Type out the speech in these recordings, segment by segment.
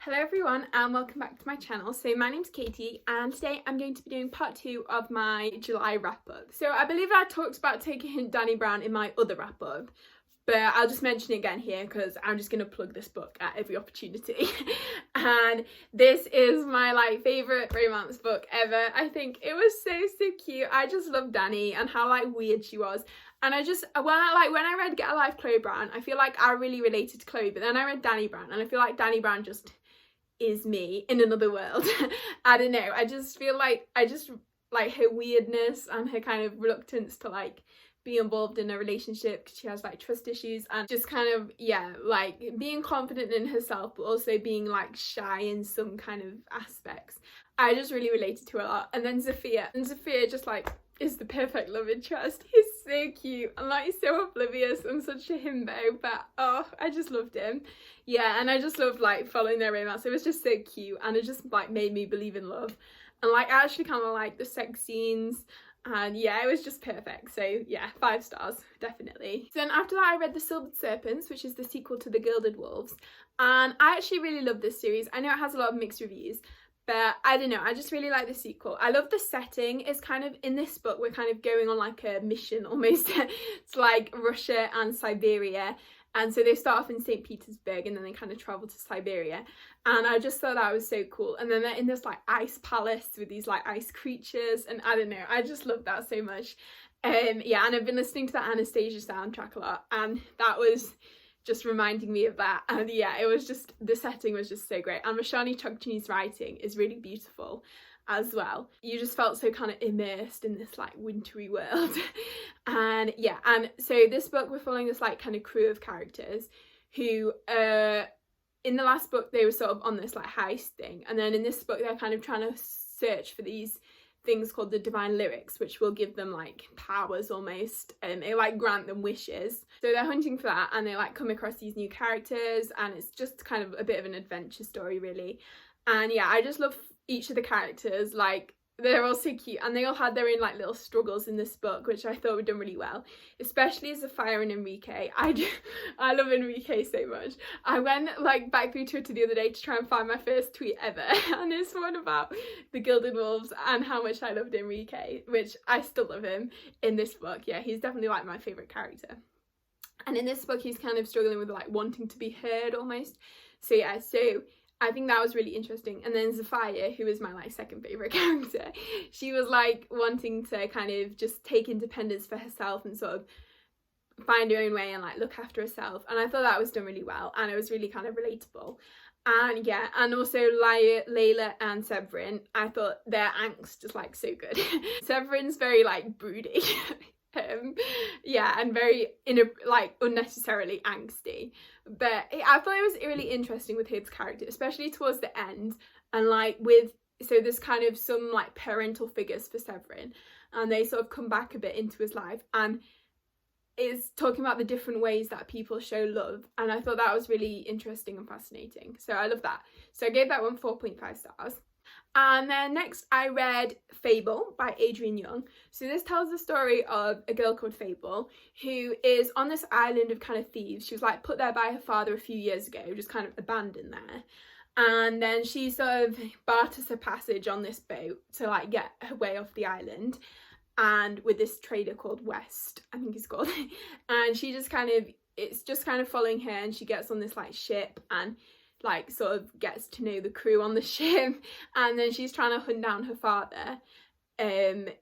Hello everyone and welcome back to my channel. So my name's Katie and today I'm going to be doing part 2 of my July wrap up. So I believe I talked about taking Dani Brown in my other wrap up, but I'll just mention it again here because I'm just going to plug this book at every opportunity. And this is my favourite romance book ever. I think it was so cute. I just love Dani and how weird she was. And I just, when I read Get a Life Chloe Brown, I feel like I really related to Chloe, but then I read Dani Brown and I feel like Dani Brown just is me in another world. I don't know, I just feel like I just like her weirdness and her kind of reluctance to be involved in a relationship because she has trust issues, and just kind of being confident in herself but also being shy in some kind of aspects. I just really related to her a lot. And then Zafir just is the perfect love interest. He's so cute and he's so oblivious and such a himbo, but oh, I just loved him. Yeah, and I just loved following their romance. It was just so cute and it just made me believe in love. And I actually kind of like the sex scenes, and yeah, it was just perfect. So yeah, 5 stars definitely. So then after that I read The Silvered Serpents, which is the sequel to The Gilded Wolves, and I actually really love this series. I know it has a lot of mixed reviews, but I don't know, I just really like the sequel. I love the setting. It's kind of, in this book we're kind of going on a mission almost to Russia and Siberia, and so they start off in St. Petersburg and then they kind of travel to Siberia, and I just thought that was so cool. And then they're in this ice palace with these ice creatures, and I don't know, I just love that so much. Yeah, and I've been listening to that Anastasia soundtrack a lot, and that was just reminding me of that. And yeah, it was just, the setting was just so great, and Roshani Chokchi's writing is really beautiful as well. You just felt so kind of immersed in this wintry world. And yeah, and so this book we're following this kind of crew of characters who in the last book they were sort of on this heist thing, and then in this book they're kind of trying to search for these things called the divine lyrics, which will give them powers almost, and it grant them wishes. So they're hunting for that, and they come across these new characters, and it's just kind of a bit of an adventure story really. And yeah, I just love each of the characters. They're all so cute, and they all had their own little struggles in this book, which I thought were done really well, especially Zafir and Enrique. I love Enrique so much. I went back through Twitter the other day to try and find my first tweet ever, and it's one about the Gilded Wolves and how much I loved Enrique, which I still love him in this book. Yeah, he's definitely my favourite character. And in this book he's kind of struggling with wanting to be heard almost. So yeah, so I think that was really interesting. And then Zafir, who is my second favourite character, she was wanting to kind of just take independence for herself and sort of find her own way and look after herself. And I thought that was done really well, and it was really kind of relatable. And yeah, and also Layla and Severin, I thought their angst is so good. Severin's very broody. Yeah, and very unnecessarily angsty, but I thought it was really interesting with his character, especially towards the end, and so there's kind of some parental figures for Severin, and they sort of come back a bit into his life, and it's talking about the different ways that people show love, and I thought that was really interesting and fascinating. So I love that. So I gave that one 4.5 stars. And then next I read Fable by Adrienne Young. So this tells the story of a girl called Fable who is on this island of kind of thieves. She was put there by her father a few years ago, just kind of abandoned there. And then she sort of barters her passage on this boat to get her way off the island, and with this trader called West, I think he's called. And she just kind of, it's just kind of following her, and she gets on this ship and sort of gets to know the crew on the ship, and then she's trying to hunt down her father,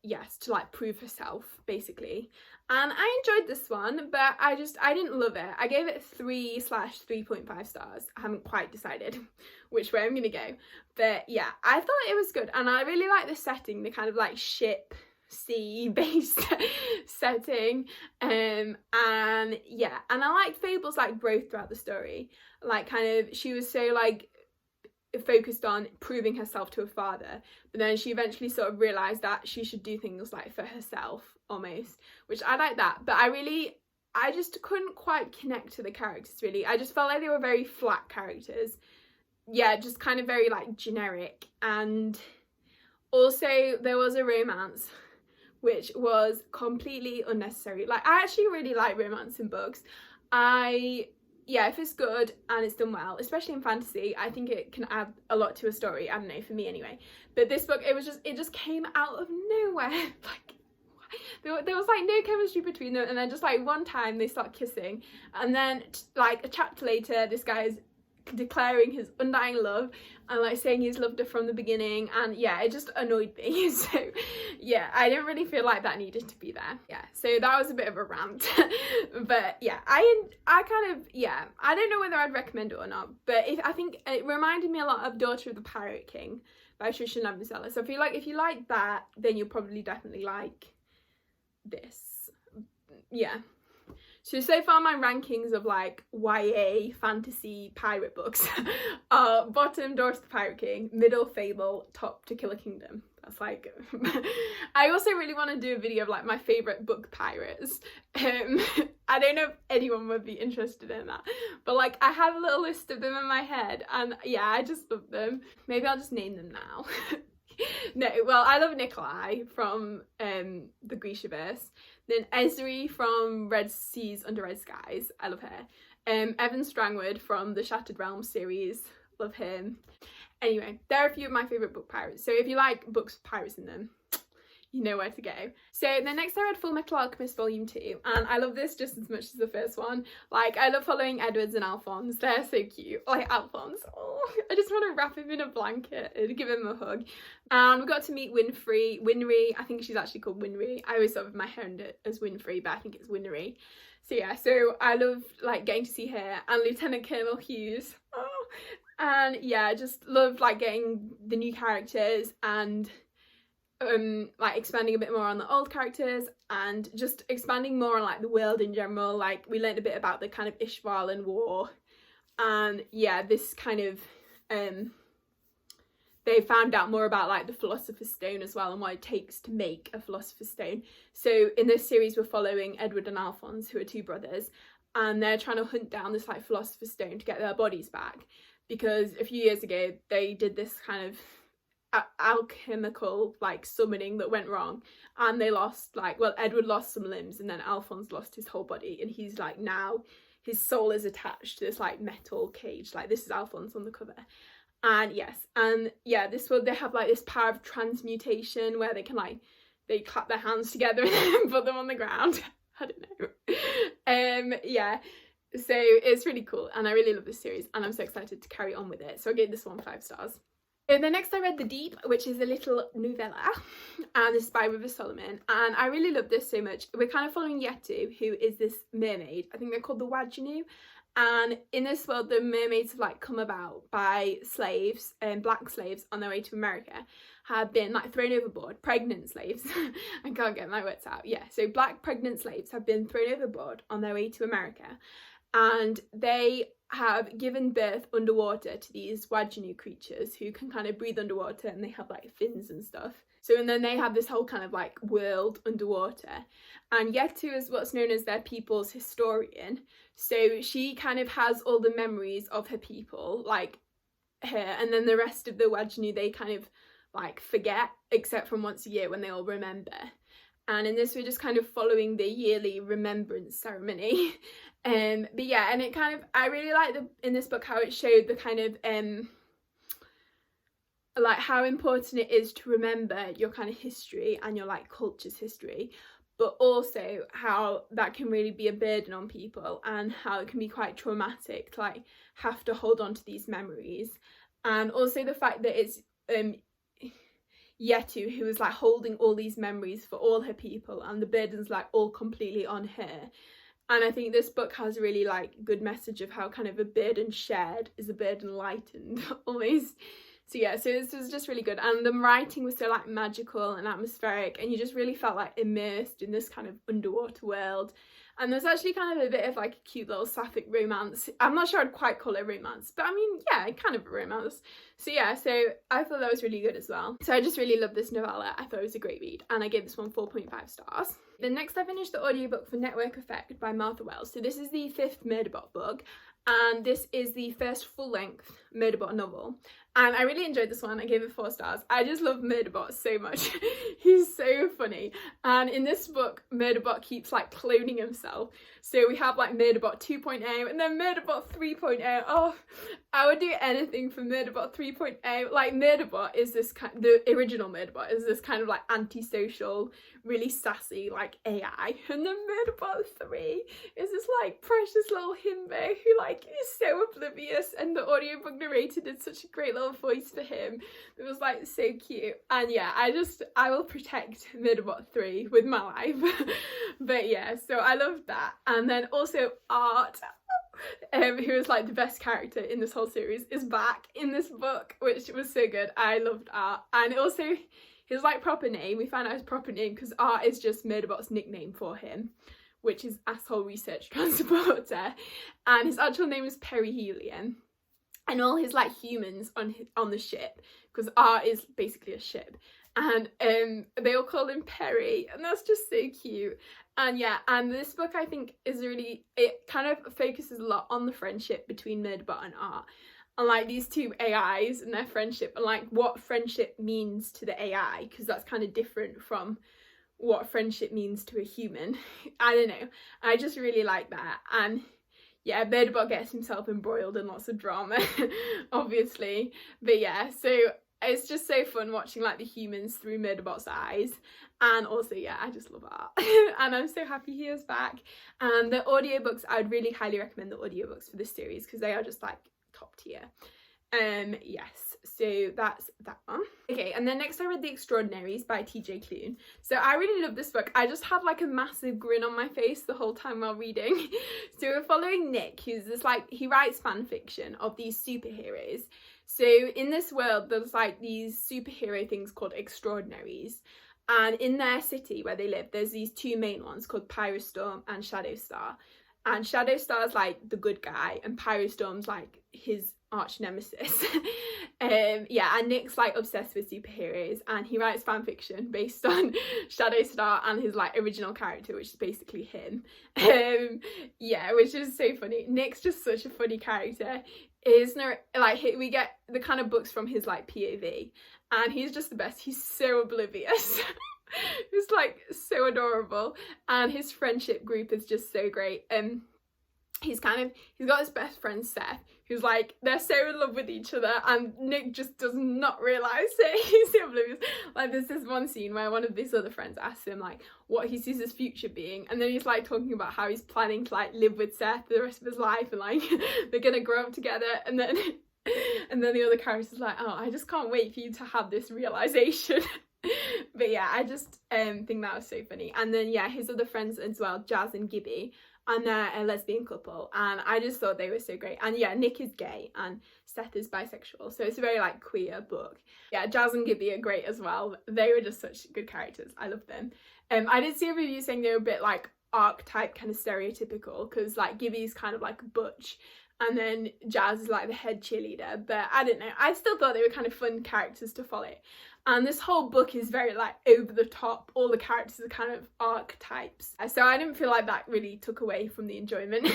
yes, to prove herself basically. And I enjoyed this one, but I didn't love it. I gave it 3/3.5 stars. I haven't quite decided which way I'm gonna go, but yeah, I thought it was good, and I really like the setting, the kind of ship sea based setting, and yeah, and I liked Fable's growth throughout the story. She was so focused on proving herself to her father, but then she eventually sort of realized that she should do things for herself almost, which I like that. But I just couldn't quite connect to the characters really. I just felt they were very flat characters. Yeah, just kind of very generic. And also there was a romance which was completely unnecessary. I actually really like romance in books. I yeah, if it's good and it's done well, especially in fantasy, I think it can add a lot to a story. I don't know, for me anyway. But this book, it just came out of nowhere. Like, there was like no chemistry between them, and then just like one time they start kissing, and then like a chapter later this guy's declaring his undying love and like saying he's loved her from the beginning, and yeah, it just annoyed me. So yeah, I didn't really feel like that needed to be there. Yeah, so that was a bit of a rant. But yeah, I kind of, yeah, I don't know whether I'd recommend it or not, but I think it reminded me a lot of Daughter of the Pirate King by Trisha Lamazella. So I feel like if you like that, then you'll probably definitely like this. Yeah. So far my rankings of like YA fantasy pirate books are bottom Daughter of the Pirate King, middle Fable, top To Kill a Kingdom. That's like I also really want to do a video of like my favourite book pirates. I don't know if anyone would be interested in that, but like I have a little list of them in my head, and yeah, I just love them. Maybe I'll just name them now. No, well, I love Nikolai from the Grishaverse. Then Esri from Red Seas Under Red Skies, I love her. Evan Strangwood from the Shattered Realms series, love him. Anyway, there are a few of my favourite book pirates, so if you like books with pirates in them, you know where to go. So then next I read Full Metal Alchemist Volume 2, and I love this just as much as the first one. Like, I love following Edwards and Alphonse, they're so cute. Like, Alphonse, oh, I just want to wrap him in a blanket and give him a hug. And we got to meet Winry, I think she's actually called Winry. I always thought of my hair as Winfrey, but I think it's Winry. So yeah, so I love like getting to see her, and Lieutenant Colonel Hughes. Oh, and yeah, I just love like getting the new characters and like expanding a bit more on the old characters, and just expanding more on like the world in general. Like, we learned a bit about the kind of Ishvalan war, and yeah, this kind of they found out more about like the Philosopher's Stone as well, and what it takes to make a Philosopher's Stone. So in this series we're following Edward and Alphonse, who are two brothers, and they're trying to hunt down this like Philosopher's Stone to get their bodies back, because a few years ago they did this kind of alchemical like summoning that went wrong, and they lost like, well, Edward lost some limbs, and then Alphonse lost his whole body, and he's like, now his soul is attached to this like metal cage. Like, this is Alphonse on the cover. And yes, and yeah, this one, they have like this power of transmutation where they can like, they clap their hands together and then put them on the ground. I don't know. Yeah, so it's really cool, and I really love this series, and I'm so excited to carry on with it. So I gave this one 5 stars. And then next I read The Deep, which is a little novella, and this is by River Solomon, and I really love this so much. We're kind of following Yetu, who is this mermaid. I think they're called the Wajinu, and in this world the mermaids have like come about by slaves, black slaves on their way to America, have been like thrown overboard. Pregnant slaves. I can't get my words out. Yeah, so black pregnant slaves have been thrown overboard on their way to America, and they have given birth underwater to these Wajinu creatures who can kind of breathe underwater, and they have like fins and stuff. So, and then they have this whole kind of like world underwater, and Yetu is what's known as their people's historian. So she kind of has all the memories of her people, like her, and then the rest of the Wajinu, they kind of like forget, except from once a year when they all remember. And in this we're just kind of following the yearly remembrance ceremony. But yeah, and it kind of, I really like in this book how it showed the kind of like how important it is to remember your kind of history and your like culture's history, but also how that can really be a burden on people, and how it can be quite traumatic to like have to hold on to these memories. And also the fact that it's Yetu who is like holding all these memories for all her people, and the burden's like all completely on her. And I think this book has a really like good message of how kind of a burden shared is a burden lightened almost. So yeah, so this was just really good, and the writing was so like magical and atmospheric, and you just really felt like immersed in this kind of underwater world. And there's actually kind of a bit of like a cute little sapphic romance. I'm not sure I'd quite call it romance, but I mean, yeah, kind of a romance. So yeah, so I thought that was really good as well. So I just really loved this novella. I thought it was a great read, and I gave this one 4.5 stars. Then next I finished the audiobook for Network Effect by Martha Wells. So this is the 5th Murderbot book, and this is the first full-length Murderbot novel. And I really enjoyed this one. I gave it 4 stars. I just love Murderbot so much. He's so funny. And in this book, Murderbot keeps like cloning himself. So we have like Murderbot 2.0 and then Murderbot 3.0. Oh, I would do anything for Murderbot 3.0. Like Murderbot is this kind, the original Murderbot is this kind of like antisocial, really sassy like AI. And then Murderbot 3 is this like precious little himbo who like is so oblivious, and the audiobook narrator did such a great little voice for him. It was like so cute. And yeah, I will protect Murderbot 3 with my life. But yeah, so I loved that. And then also Art, who is like the best character in this whole series, is back in this book, which was so good. I loved Art. And also his like proper name, we found out his proper name because Art is just Murderbot's nickname for him, which is Asshole Research Transporter, and his actual name is Perihelion. And all his like humans on the ship, because Art is basically a ship, and they all call him Perry, and that's just so cute. And yeah, and this book I think is really, it kind of focuses a lot on the friendship between Murderbot and Art, and like these two AIs and their friendship, and like what friendship means to the AI, because that's kind of different from what friendship means to a human. I don't know, I just really like that. And yeah, Murderbot gets himself embroiled in lots of drama, obviously. But yeah, so it's just so fun watching like the humans through Murderbot's eyes. And also, yeah, I just love Art. And I'm so happy he is back. And the audiobooks, I would really highly recommend the audiobooks for this series because they are just like top tier. Yes, so that's that one. Okay, and then next I read The Extraordinaries by TJ Klune. So I really love this book. I just had like a massive grin on my face the whole time while reading. So we're following Nick, who's this like, he writes fan fiction of these superheroes. So in this world, there's like these superhero things called Extraordinaries. And in their city where they live, there's these 2 main ones called Pyrostorm and Shadowstar. And Shadowstar's like the good guy, and Pyrostorm's like his arch nemesis. Yeah, and Nick's like obsessed with superheroes, and he writes fan fiction based on Shadowstar and his like original character, which is basically him. Yeah, which is so funny. Nick's just such a funny character. We get the kind of books from his like POV, and he's just the best. He's so oblivious. It's like so adorable, and his friendship group is just so great. He's got his best friend Seth, who's like, they're so in love with each other, and Nick just does not realise it. He's so oblivious. Like there's this one scene where one of his other friends asks him like what he sees his future being, and then he's like talking about how he's planning to like live with Seth for the rest of his life, and like they're gonna grow up together, and then the other character's like, oh, I just can't wait for you to have this realisation. But yeah, I just think that was so funny. And then yeah, his other friends as well, Jazz and Gibby, and they're a lesbian couple, and I just thought they were so great. And yeah, Nick is gay and Seth is bisexual, so it's a very like queer book. Yeah, Jazz and Gibby are great as well. They were just such good characters. I love them. I did see a review saying they were a bit like archetype, kind of stereotypical, because like Gibby's kind of like butch, and then Jazz is like the head cheerleader. But I don't know, I still thought they were kind of fun characters to follow. And this whole book is very like over the top. All the characters are kind of archetypes. So I didn't feel like that really took away from the enjoyment.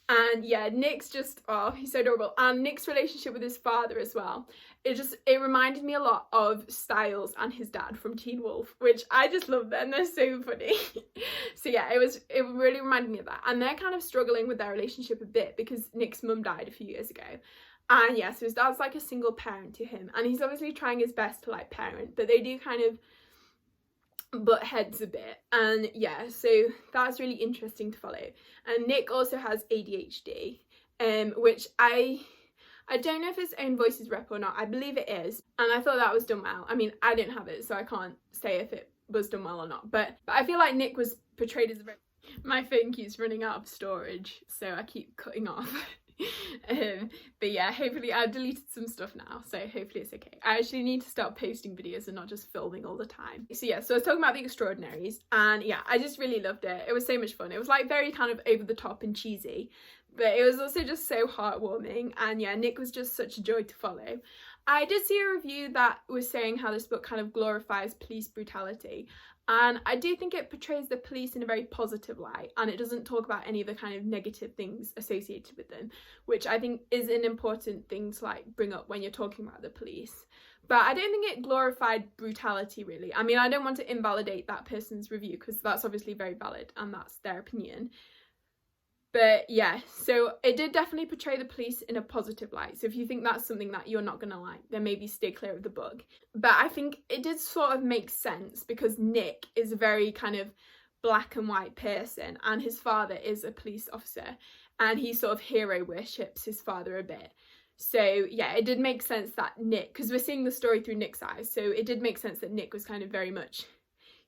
And yeah, Nick's just, oh, he's so adorable. And Nick's relationship with his father as well. It reminded me a lot of Styles and his dad from Teen Wolf, which I just love them. They're so funny. So yeah, it really reminded me of that. And they're kind of struggling with their relationship a bit because Nick's mum died a few years ago. And yeah, so his dad's like a single parent to him, and he's obviously trying his best to like parent, but they do kind of butt heads a bit. And yeah, so that's really interesting to follow. And Nick also has ADHD, which I don't know if it's own voices rep or not. I believe it is, and I thought that was done well. I mean, I don't have it, so I can't say if it was done well or not, but I feel like Nick was portrayed as a very... My phone keeps running out of storage, so I keep cutting off. But yeah, hopefully I've deleted some stuff now, so hopefully it's okay. I actually need to start posting videos and not just filming all the time. So yeah, so I was talking about The Extraordinaries, and yeah, I just really loved it. It was so much fun. It was like very kind of over the top and cheesy, But it was also just so heartwarming, and yeah, Nick was just such a joy to follow. I did see a review that was saying how this book kind of glorifies police brutality, and I do think it portrays the police in a very positive light, and it doesn't talk about any of the kind of negative things associated with them, which I think is an important thing to like bring up when you're talking about the police. But I don't think it glorified brutality really. I mean, I don't want to invalidate that person's review because that's obviously very valid and that's their opinion. But yeah, so it did definitely portray the police in a positive light. So if you think that's something that you're not going to like, then maybe stay clear of the book. But I think it did sort of make sense because Nick is a very kind of black and white person, and his father is a police officer, and he sort of hero worships his father a bit. So yeah, it did make sense that Nick, because we're seeing the story through Nick's eyes, so it did make sense that Nick was kind of very much,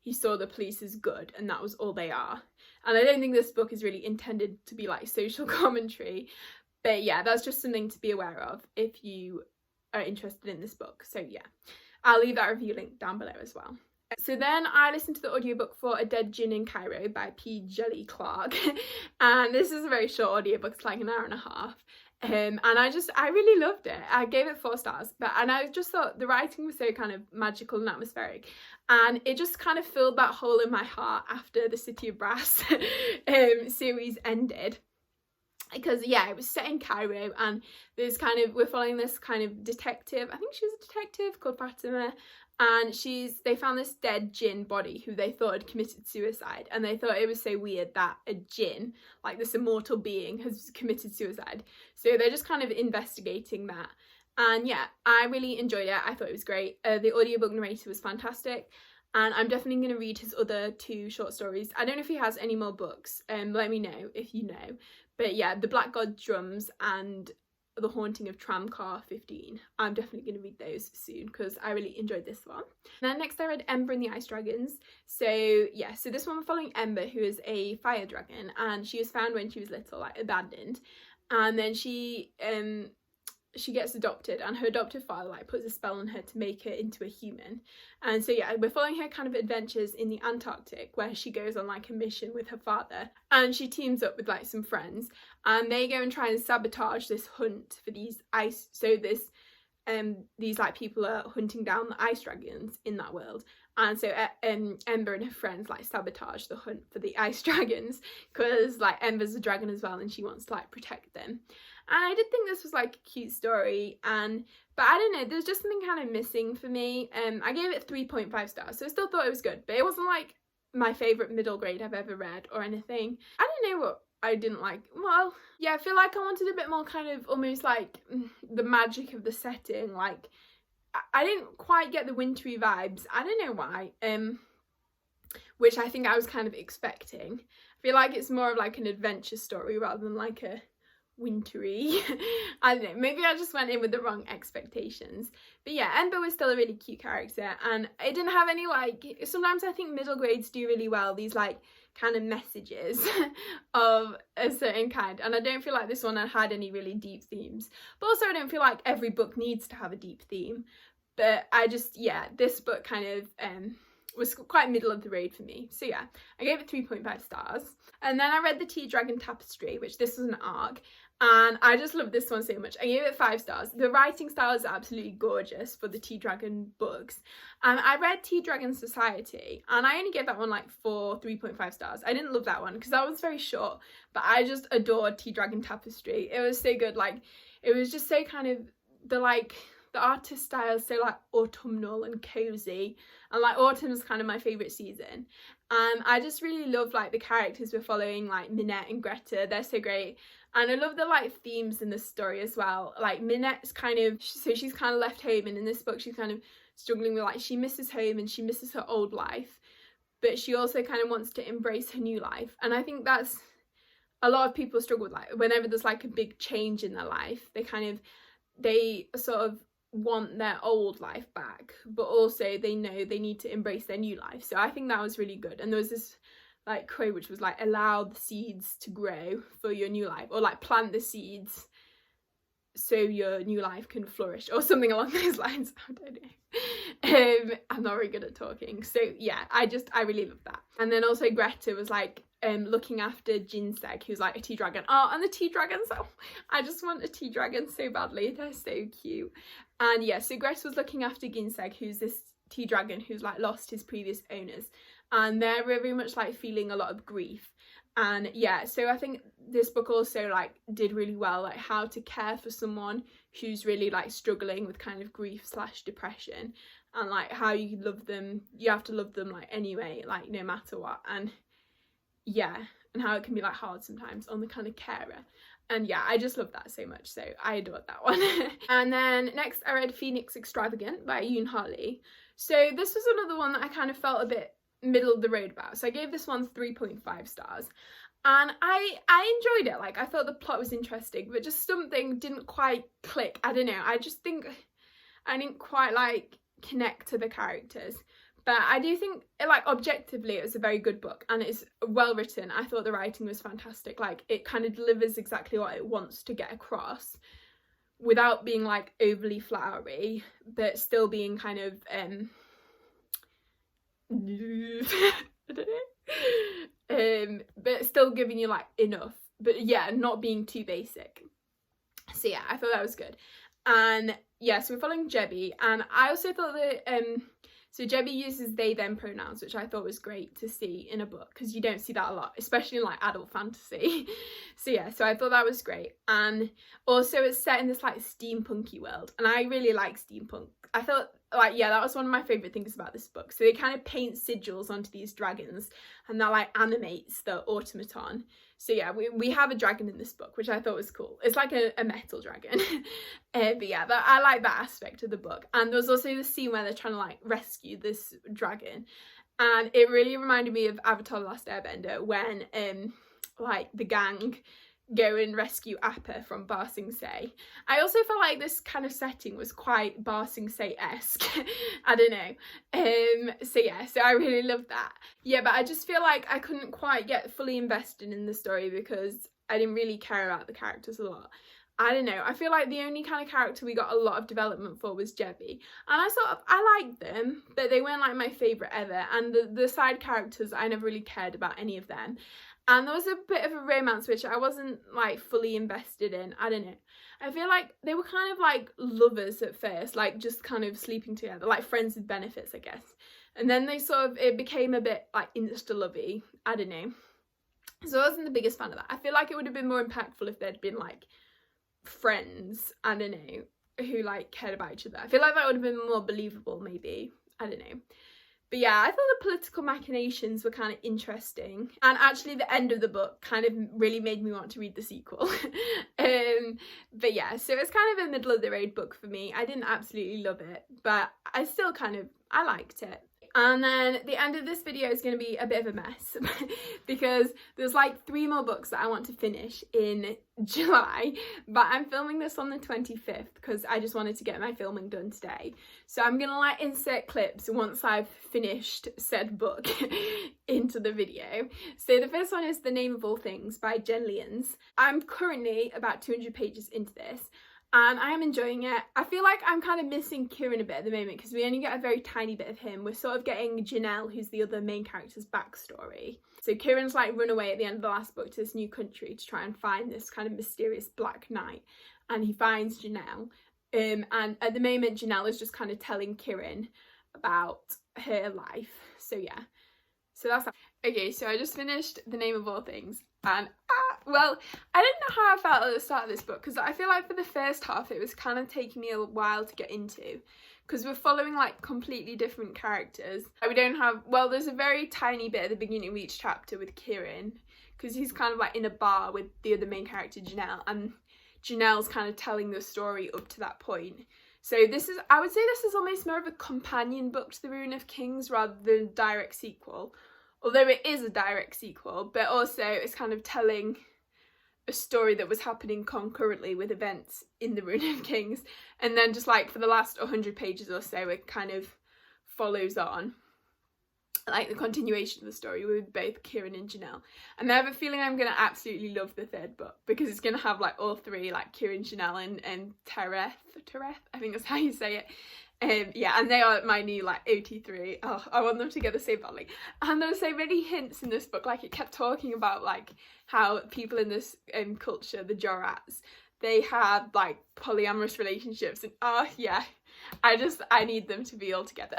he saw the police as good and that was all they are. And I don't think this book is really intended to be like social commentary, but yeah, that's just something to be aware of if you are interested in this book. So yeah, I'll leave that review link down below as well. So then I listened to the audiobook for A Dead Djinn in Cairo by P. Jelly Clark, and this is a very short audiobook, it's like an hour and a half. And I really loved it. I gave it 4 stars, and I just thought the writing was so kind of magical and atmospheric, and it just kind of filled that hole in my heart after the City of Brass series ended. Because yeah, it was set in Cairo, and there's kind of, we're following this kind of detective, I think she was a detective called Fatima, and they found this dead djinn body who they thought had committed suicide, and they thought it was so weird that a djinn, like this immortal being, has committed suicide. So they're just kind of investigating that. And yeah, I really enjoyed it. I thought it was great. The audiobook narrator was fantastic, and I'm definitely going to read his other 2 short stories. I don't know if he has any more books, let me know if you know. But yeah, The Black God Drums and The Haunting of Tramcar 15. I'm definitely going to read those soon because I really enjoyed this one. And then next I read Ember and the Ice Dragons. So yeah, so this one we're following Ember, who is a fire dragon, and she was found when she was little, like abandoned. And then she gets adopted, and her adoptive father like puts a spell on her to make her into a human. And so yeah, we're following her kind of adventures in the Antarctic, where she goes on like a mission with her father, and she teams up with like some friends, and they go and try and sabotage this hunt for these ice, so these like people are hunting down the ice dragons in that world. And so Ember and her friends like sabotage the hunt for the ice dragons, because like Ember's a dragon as well and she wants to like protect them. And I did think this was like a cute story, but I don't know, there's just something kind of missing for me. I gave it 3.5 stars, so I still thought it was good, but it wasn't like my favourite middle grade I've ever read or anything. I don't know what I didn't like. Well, yeah, I feel like I wanted a bit more kind of almost like the magic of the setting. Like I didn't quite get the wintry vibes. I don't know why, which I think I was kind of expecting. I feel like it's more of like an adventure story rather than like a wintry. I don't know, maybe I just went in with the wrong expectations. But yeah, Ember was still a really cute character, and it didn't have any like, sometimes I think middle grades do really well these like kind of messages of a certain kind, and I don't feel like this one had any really deep themes. But also I don't feel like every book needs to have a deep theme, but I just, yeah, this book kind of was quite middle of the road for me. So yeah, I gave it 3.5 stars. And then I read the Tea Dragon Tapestry, which this was an arc, and I just love this one so much. I gave it 5 stars. The writing style is absolutely gorgeous for the Tea Dragon books. And I read Tea Dragon Society, and I only gave that one like 3.5 stars. I didn't love that one because that was very short, but I just adored Tea Dragon Tapestry. It was so good. Like, it was just so kind of, the artist style is so like autumnal and cozy, and like autumn is kind of my favourite season. And I just really love like the characters we're following, like Minette and Greta. They're so great, and I love the like themes in the story as well. Like Minette's kind of, so she's kind of left home, and in this book she's kind of struggling with like, she misses home and she misses her old life, but she also kind of wants to embrace her new life. And I think that's a lot of people struggle with, like whenever there's like a big change in their life, they sort of want their old life back, but also they know they need to embrace their new life. So I think that was really good. And there was this like quote which was like, allow the seeds to grow for your new life, or like plant the seeds so your new life can flourish, or something along those lines. I don't know. I'm not very good at talking, so yeah, I really love that. And then also Greta was like, looking after Jinseg, who's like a tea dragon. Oh, and the tea dragons, oh, I just want a tea dragon so badly, they're so cute. And yeah, so Grace was looking after Jinseg, who's this tea dragon who's like lost his previous owners, and they're very much like feeling a lot of grief. And yeah, so I think this book also like did really well, like how to care for someone who's really like struggling with kind of grief / depression, and like how you love them, you have to love them like anyway, like no matter what. And yeah, and how it can be like hard sometimes on the kind of carer. And yeah, I just love that so much, so I adored that one. And then next I read Phoenix Extravagant by Yoon Harley. So this was another one that I kind of felt a bit middle of the road about, so I gave this one 3.5 stars, and I enjoyed it. Like, I thought the plot was interesting, but just something didn't quite click. I don't know, I just think I didn't quite like connect to the characters. But I do think, like, objectively it was a very good book, and it's well written. I thought the writing was fantastic. Like, it kind of delivers exactly what it wants to get across without being like overly flowery, but still being kind of I don't know, but still giving you like enough, but yeah, not being too basic. So yeah, I thought that was good. And yeah, so we're following Jebby, and I also thought that so Jebby uses they them pronouns, which I thought was great to see in a book, because you don't see that a lot, especially in like adult fantasy. So yeah, so I thought that was great. And also it's set in this like steampunky world, and I really like steampunk. I thought, like, yeah, that was one of my favourite things about this book. So they kind of paint sigils onto these dragons, and that like animates the automaton. So yeah, we have a dragon in this book, which I thought was cool. It's like a metal dragon. But yeah, I like that aspect of the book. And there was also the scene where they're trying to like rescue this dragon, and it really reminded me of Avatar: The Last Airbender, when like the gang go and rescue Appa from Ba Sing Se. I also felt like this kind of setting was quite Ba Sing Se-esque. I don't know. So yeah, so I really loved that. Yeah, but I just feel like I couldn't quite get fully invested in the story because I didn't really care about the characters a lot. I don't know, I feel like the only kind of character we got a lot of development for was Jebby, and I liked them, but they weren't like my favourite ever, and the side characters, I never really cared about any of them. And there was a bit of a romance which I wasn't like fully invested in. I don't know, I feel like they were kind of like lovers at first, like just kind of sleeping together, like friends with benefits, I guess. And then they sort of, it became a bit like insta-lovey, I don't know. So I wasn't the biggest fan of that. I feel like it would have been more impactful if they'd been like friends, I don't know, who like cared about each other. I feel like that would have been more believable, maybe, I don't know. But yeah, I thought the political machinations were kind of interesting, and actually the end of the book kind of really made me want to read the sequel. But yeah, so it's kind of a middle of the road book for me. I didn't absolutely love it, but I still I liked it. And then the end of this video is going to be a bit of a mess because there's like 3 more books that I want to finish in July, but I'm filming this on the 25th because I just wanted to get my filming done today. So I'm going to like insert clips once I've finished said book into the video. So the first one is The Name of All Things by Jen Lyons. I'm currently about 200 pages into this, and I am enjoying it. I feel like I'm kind of missing Kieran a bit at the moment because we only get a very tiny bit of him. We're sort of getting Janelle, who's the other main character's backstory. So Kieran's like run away at the end of the last book to this new country to try and find this kind of mysterious Black Knight, and he finds Janelle. And at the moment Janelle is just kind of telling Kieran about her life. So yeah, so that's okay. So I just finished The Name of All Things, and well, I didn't know how I felt at the start of this book because I feel like for the first half it was kind of taking me a while to get into because we're following like completely different characters. We don't have, well, there's a very tiny bit at the beginning of each chapter with Kieran because he's kind of like in a bar with the other main character Janelle, and Janelle's kind of telling the story up to that point. So this is, I would say this is almost more of a companion book to The Ruin of Kings rather than a direct sequel. Although it is a direct sequel, but also it's kind of telling a story that was happening concurrently with events in The Ruin of Kings, and then just like for the last 100 pages or so it kind of follows on. like the continuation of the story with both Kieran and Janelle. And I have a feeling I'm gonna absolutely love the third book because it's gonna have like all three, like Kieran, Janelle and Tereth, I think that's how you say it. Yeah, and they are my new like OT3. Oh, I want them together so badly. And there were so many hints in this book, like it kept talking about like how people in this culture, the Jorats, they had like polyamorous relationships, and oh yeah, I need them to be all together.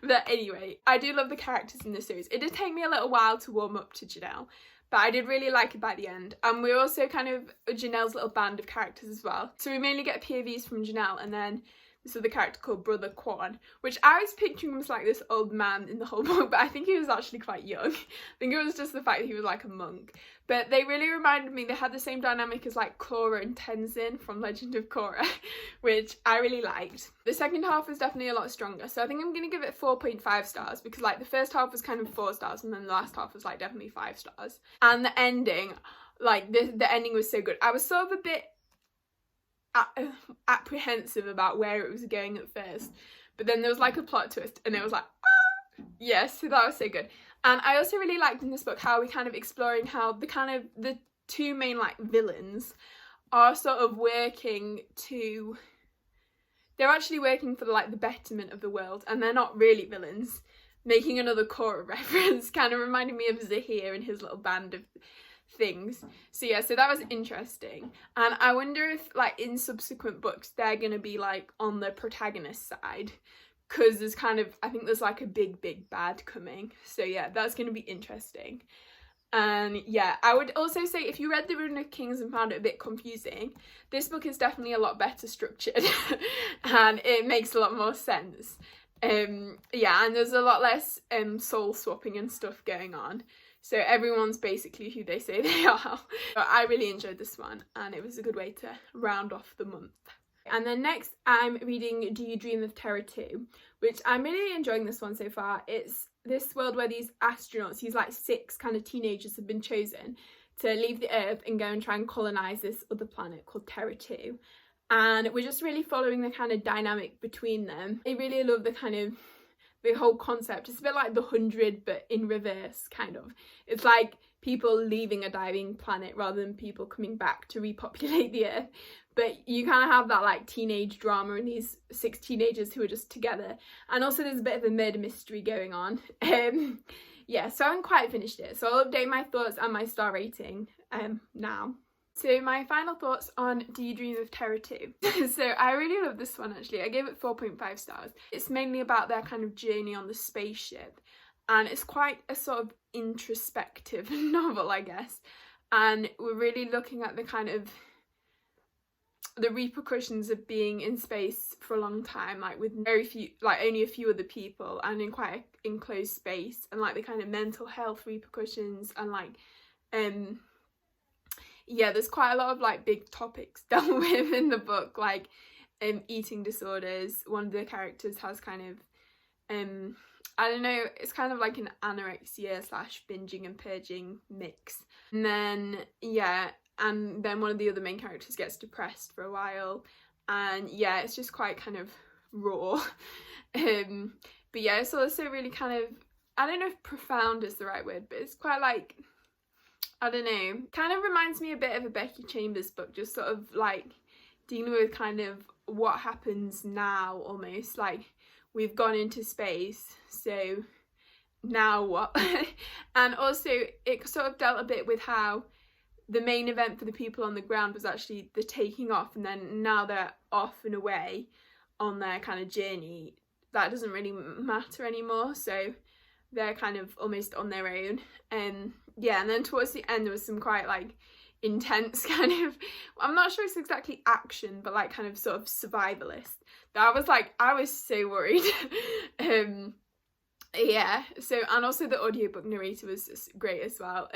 But anyway, I do love the characters in this series. It did take me a little while to warm up to Janelle, but I did really like it by the end. And we're also kind of Janelle's little band of characters as well. So we mainly get POVs from Janelle, and then this other character called Brother Quan, which I was picturing was like this old man in the whole book, but I think he was actually quite young. I think it was just the fact that he was like a monk. But they really reminded me, they had the same dynamic as like Korra and Tenzin from Legend of Korra, which I really liked. The second half was definitely a lot stronger, so I think I'm going to give it 4.5 stars, because like the first half was kind of 4 stars and then the last half was like definitely 5 stars. And the ending, like the ending was so good. I was sort of a bit apprehensive about where it was going at first, but then there was like a plot twist and it was like, ah! Yes, so that was so good. And I also really liked in this book how we kind of exploring how the two main like villains are sort of working to, they're actually working for like the betterment of the world, and they're not really villains. Making another Korra reference, kind of reminding me of Zahir and his little band of things. So yeah, so that was interesting. And I wonder if like in subsequent books they're gonna be like on the protagonist side, because there's kind of, I think there's like a big bad coming. So yeah, that's gonna be interesting. And yeah, I would also say if you read The Rune of Kings and found it a bit confusing, this book is definitely a lot better structured and it makes a lot more sense. Yeah, and there's a lot less soul swapping and stuff going on. So everyone's basically who they say they are. But I really enjoyed this one, and it was a good way to round off the month. And then next I'm reading Do You Dream of Terror 2, which I'm really enjoying this one so far. It's this world where these astronauts, these like 6 kind of teenagers, have been chosen to leave the Earth and go and try and colonise this other planet called Terror 2. And we're just really following the kind of dynamic between them. I really love the kind of the whole concept. It's a bit like The 100 but in reverse, kind of. It's like people leaving a dying planet rather than people coming back to repopulate the Earth. But you kind of have that like teenage drama and these 6 teenagers who are just together. And also there's a bit of a murder mystery going on. Yeah, so I haven't quite finished it. So I'll update my thoughts and my star rating now. So my final thoughts on Do You Dream of Terror 2. So I really love this one actually. I gave it 4.5 stars. It's mainly about their kind of journey on the spaceship. And it's quite a sort of introspective novel, I guess. And we're really looking at the kind of the repercussions of being in space for a long time, like with very few, like only a few other people and in quite an enclosed space, and like the kind of mental health repercussions and like yeah, there's quite a lot of like big topics dealt with in the book, like eating disorders. One of the characters has kind of I don't know, it's kind of like an anorexia / binging and purging mix. And then yeah, and then one of the other main characters gets depressed for a while, and yeah, it's just quite kind of raw. But yeah, it's also really kind of, I don't know if profound is the right word, but it's quite like, I don't know, kind of reminds me a bit of a Becky Chambers book, just sort of like dealing with kind of what happens now almost, like we've gone into space, so now what? And also it sort of dealt a bit with how the main event for the people on the ground was actually the taking off, and then now they're off and away on their kind of journey. That doesn't really matter anymore, so they're kind of almost on their own. Yeah, and then towards the end there was some quite like intense kind of, I'm not sure it's exactly action, but like kind of sort of survivalist. That was like, I was so worried. Yeah, so, and also the audiobook narrator was just great as well.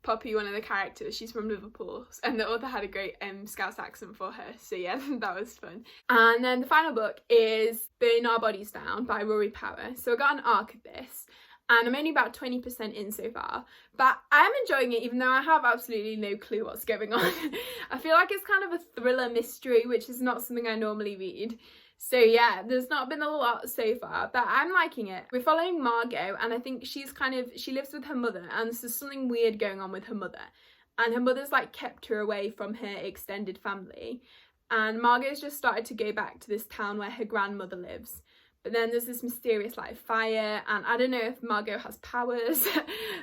Poppy, one of the characters, she's from Liverpool, and the author had a great Scouse accent for her, so yeah, that was fun. And then the final book is Burn Our Bodies Down by Rory Power. So I got an arc of this, and I'm only about 20% in so far, but I'm enjoying it even though I have absolutely no clue what's going on. I feel like it's kind of a thriller mystery, which is not something I normally read. So yeah, there's not been a lot so far, but I'm liking it. We're following Margot, and I think she lives with her mother, and there's something weird going on with her mother. And her mother's like kept her away from her extended family. And Margot's just started to go back to this town where her grandmother lives. But then there's this mysterious like fire, and I don't know if Margot has powers.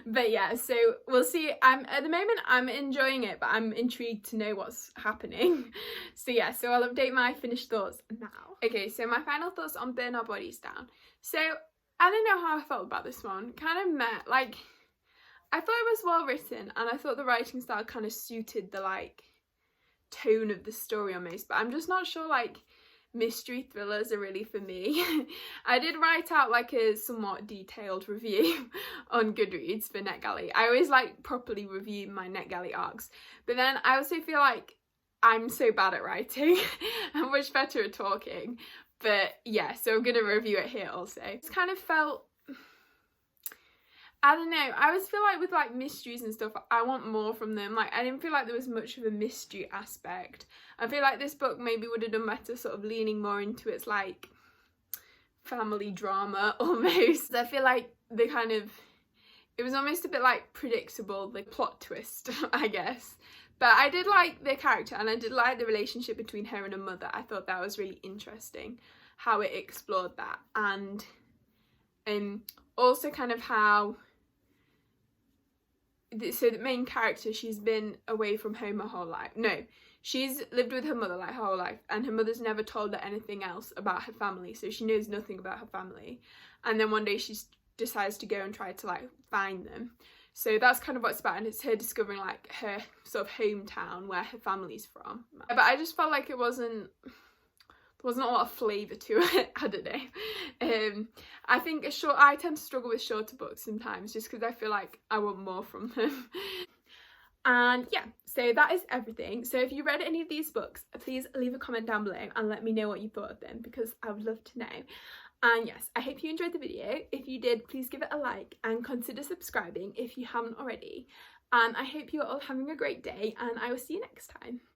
But yeah, so we'll see. At the moment I'm enjoying it, but I'm intrigued to know what's happening. So yeah, so I'll update my finished thoughts now. Okay, so my final thoughts on Burn Our Bodies Down. So I don't know how I felt about this one. Kind of meh. Like, I thought it was well written, and I thought the writing style kind of suited the like tone of the story almost, but I'm just not sure like mystery thrillers are really for me. I did write out like a somewhat detailed review on Goodreads for NetGalley. I always like properly review my NetGalley arcs, but then I also feel like I'm so bad at writing. I'm much better at talking, but yeah, so I'm gonna review it here also. It's kind of felt, I don't know, I always feel like with like mysteries and stuff, I want more from them. Like, I didn't feel like there was much of a mystery aspect. I feel like this book maybe would have done better sort of leaning more into its like family drama almost. I feel like it was almost a bit like predictable, the plot twist, I guess. But I did like the character, and I did like the relationship between her and her mother. I thought that was really interesting, how it explored that. And also kind of how, so the main character, she's been away from home her whole life. No, she's lived with her mother like her whole life, and her mother's never told her anything else about her family, so she knows nothing about her family. And then one day she decides to go and try to like find them. So that's kind of what it's about, and it's her discovering like her sort of hometown where her family's from. But I just felt like there wasn't a lot of flavour to it. I don't know. I think I tend to struggle with shorter books sometimes, just because I feel like I want more from them. And yeah, so that is everything. So if you read any of these books, please leave a comment down below and let me know what you thought of them, because I would love to know. And yes, I hope you enjoyed the video. If you did, please give it a like and consider subscribing if you haven't already. And I hope you're all having a great day, and I will see you next time.